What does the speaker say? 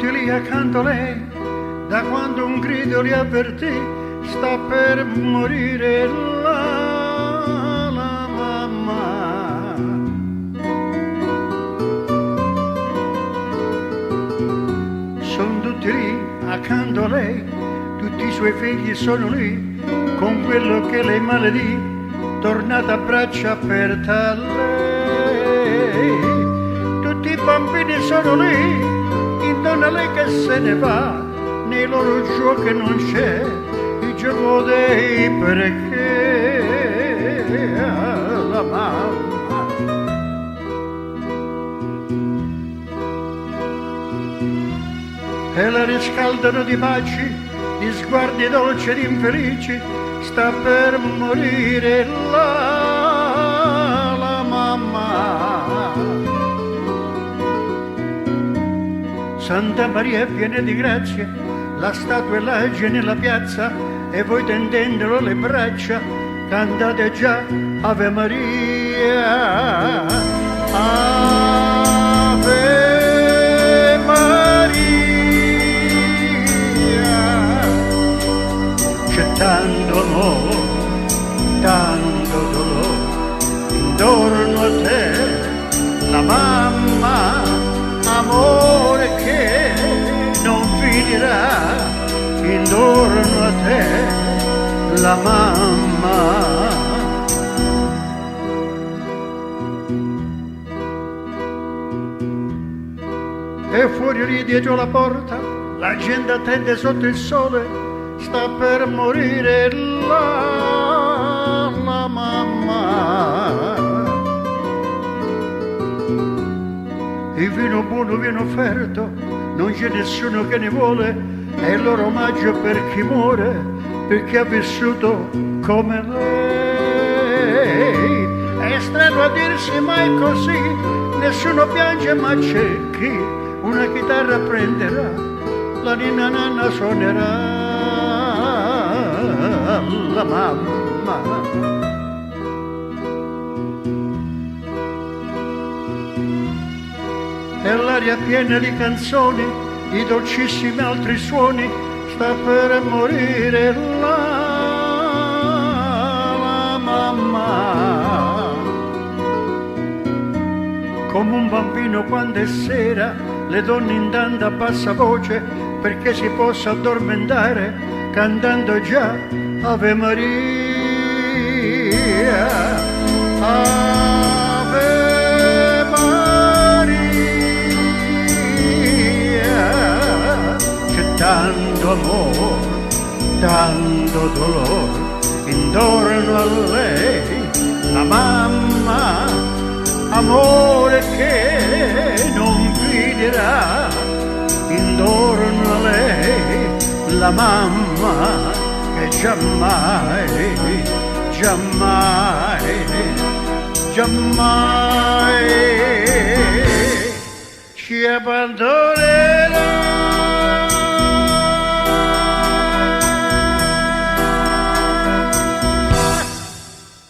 tutti lì accanto a lei, da quando un grido li avvertì, sta per morire la mamma. Sono tutti lì accanto a lei, tutti i suoi figli sono lì, con quello che lei maledì, tornata a braccia aperte a lei. Tutti i bambini sono lì, intorno a lei che se ne va, nei loro giochi non c'è il gioco dei perché la mamma. E la riscaldano di baci, di sguardi dolci ed infelici, sta per morire la mamma. Santa Maria è piena di grazia, la statua è là nella piazza, e voi tendendolo le braccia cantate già Ave Maria, Ave Maria. C'è tanto amore, tanto dolore intorno a te, la mamma, amore che non finirà, intorno a te, la mamma. E fuori lì dietro la porta, la gente attende sotto il sole, sta per morire la mamma. Il vino buono viene offerto, non c'è nessuno che ne vuole, è il loro omaggio per chi muore, per chi ha vissuto come lei. È strano a dirsi ma è così, nessuno piange ma c'è chi una chitarra prenderà, la ninna nanna suonerà, la mamma. E l'aria piena di canzoni, di dolcissimi altri suoni, sta per morire la mamma. Come un bambino quando è sera, le donne intanto a bassa voce, perché si possa addormentare, cantando già Ave Maria, Ave Maria. C'è tanto amore, tanto dolore intorno a lei, la mamma, amore che non finirà, intorno a lei, la mamma che giammai, giammai, giammai ci abbandonerà.